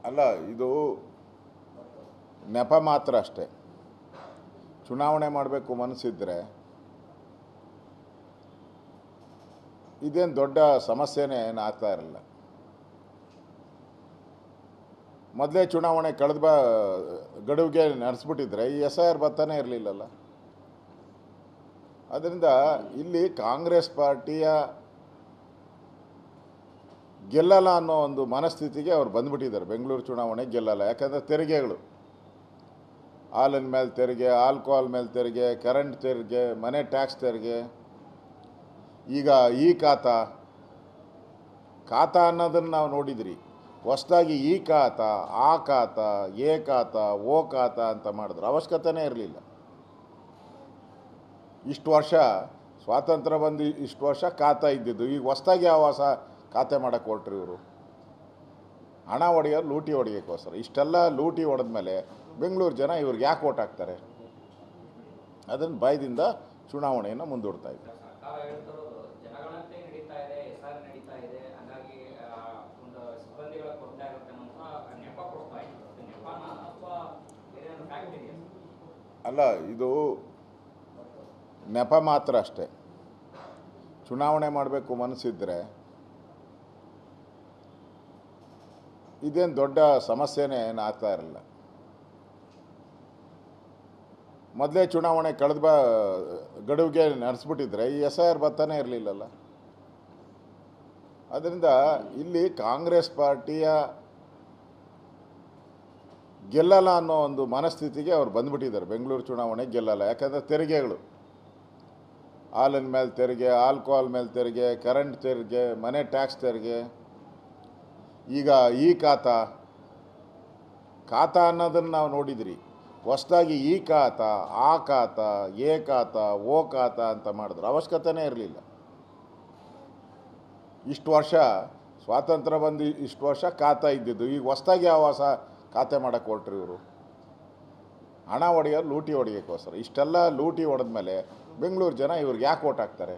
ಅಲ್ಲ, ಇದು ನೆಪ ಮಾತ್ರ ಅಷ್ಟೇ. ಚುನಾವಣೆ ಮಾಡಬೇಕು ಮನಸ್ಸಿದ್ರೆ ಇದೇನು ದೊಡ್ಡ ಸಮಸ್ಯೆನೇ ಏನು ಆಗ್ತಾ ಇರಲಿಲ್ಲ. ಮೊದಲೇ ಚುನಾವಣೆ ಕಳೆದ ಗಡುವಿಗೆ ನಡೆಸ್ಬಿಟ್ಟಿದ್ರೆ ಈ SIR ಬರ್ತಾನೆ ಇರಲಿಲ್ಲಲ್ಲ. ಅದರಿಂದ ಇಲ್ಲಿ ಕಾಂಗ್ರೆಸ್ ಪಾರ್ಟಿಯ ಗೆಲ್ಲಲ್ಲ ಅನ್ನೋ ಒಂದು ಮನಸ್ಥಿತಿಗೆ ಅವ್ರು ಬಂದುಬಿಟ್ಟಿದ್ದಾರೆ. ಬೆಂಗಳೂರು ಚುನಾವಣೆ ಗೆಲ್ಲಲ್ಲ, ಯಾಕಂದರೆ ತೆರಿಗೆಗಳು, ಹಾಲಿನ ಮೇಲೆ ತೆರಿಗೆ, ಆಲ್ಕೋಹಾಲ್ ಮೇಲೆ ತೆರಿಗೆ, ಕರೆಂಟ್ ತೆರಿಗೆ, ಮನೆ ಟ್ಯಾಕ್ಸ್ ತೆರಿಗೆ, ಈಗ ಈ ಖಾತಾ ಅನ್ನೋದನ್ನು ನಾವು ನೋಡಿದ್ರಿ. ಹೊಸದಾಗಿ ಈ ಖಾತಾ, ಆ ಖಾತಾ, ಎ ಖಾತಾ, ಓ ಖಾತಾ ಅಂತ ಮಾಡಿದ್ರು. ಅವಶ್ಯಕತೆನೇ ಇರಲಿಲ್ಲ. ಇಷ್ಟು ವರ್ಷ ಸ್ವಾತಂತ್ರ್ಯ ಬಂದು ಇಷ್ಟು ವರ್ಷ ಖಾತಾ ಇದ್ದಿದ್ದು, ಈಗ ಹೊಸದಾಗಿ ಯಾವ ಹೊಸ ಖಾತೆ ಮಾಡೋಕ್ಕೆ ಹೊರಟ್ರಿ ಇವರು. ಹಣ ಹೊಡೆಯೋರು ಲೂಟಿ ಹೊಡೆಯೋಕ್ಕೋಸ್ಕರ. ಇಷ್ಟೆಲ್ಲ ಲೂಟಿ ಹೊಡೆದ್ಮೇಲೆ ಬೆಂಗಳೂರು ಜನ ಇವ್ರಿಗೆ ಯಾಕೆ ಓಟ್ ಹಾಕ್ತಾರೆ? ಅದನ್ನು ಭಯದಿಂದ ಚುನಾವಣೆಯನ್ನು ಮುಂದೂಡ್ತಾ ಇದ್ದಾರೆ. ಅಲ್ಲ, ಇದು ನೆಪ ಮಾತ್ರ ಅಷ್ಟೇ. ಚುನಾವಣೆ ಮಾಡಬೇಕು ಮನಸ್ಸಿದ್ರೆ ಇದೇನು ದೊಡ್ಡ ಸಮಸ್ಯೆನೇ ಏನು ಆಗ್ತಾ ಇರಲಿಲ್ಲ. ಮೊದಲೇ ಚುನಾವಣೆ ಕಳೆದ ಗಡುವಿಗೆ ನಡೆಸ್ಬಿಟ್ಟಿದ್ರೆ ಈ SIR ಬರ್ತಾನೆ ಇರಲಿಲ್ಲಲ್ಲ. ಅದರಿಂದ ಇಲ್ಲಿ ಕಾಂಗ್ರೆಸ್ ಪಾರ್ಟಿಯ ಗೆಲ್ಲಲ್ಲ ಅನ್ನೋ ಒಂದು ಮನಸ್ಥಿತಿಗೆ ಅವ್ರು ಬಂದುಬಿಟ್ಟಿದ್ದಾರೆ. ಬೆಂಗಳೂರು ಚುನಾವಣೆ ಗೆಲ್ಲಲ್ಲ, ಯಾಕಂದರೆ ತೆರಿಗೆಗಳು, ಹಾಲಿನ ಮೇಲೆ ತೆರಿಗೆ, ಆಲ್ಕೋಹಾಲ್ ಮೇಲೆ ತೆರಿಗೆ, ಕರೆಂಟ್ ತೆರಿಗೆ, ಮನೆ ಟ್ಯಾಕ್ಸ್ ತೆರಿಗೆ, ಈಗ ಈ ಖಾತಾ ಅನ್ನೋದನ್ನು ನಾವು ನೋಡಿದ್ರಿ. ಹೊಸದಾಗಿ ಈ ಖಾತಾ, ಆ ಖಾತಾ, ಎ ಖಾತಾ, ಓ ಖಾತಾ ಅಂತ ಮಾಡಿದ್ರು. ಅವಶ್ಯಕತೆನೇ ಇರಲಿಲ್ಲ. ಇಷ್ಟು ವರ್ಷ ಸ್ವಾತಂತ್ರ್ಯ ಬಂದು ಇಷ್ಟು ವರ್ಷ ಖಾತಾ ಇದ್ದಿದ್ದು, ಈಗ ಹೊಸದಾಗಿ ಯಾವ ಹೊಸ ಖಾತೆ ಮಾಡೋಕ್ಕೆ ಹೊರಟ್ರಿ ಇವರು. ಹಣ ಹೊಡೆಯೋರು ಲೂಟಿ ಹೊಡೆಯೋಕ್ಕೋಸ್ಕರ. ಇಷ್ಟೆಲ್ಲ ಲೂಟಿ ಹೊಡೆದ್ಮೇಲೆ ಬೆಂಗಳೂರು ಜನ ಇವ್ರಿಗೆ ಯಾಕೆ ಓಟ್ ಹಾಕ್ತಾರೆ?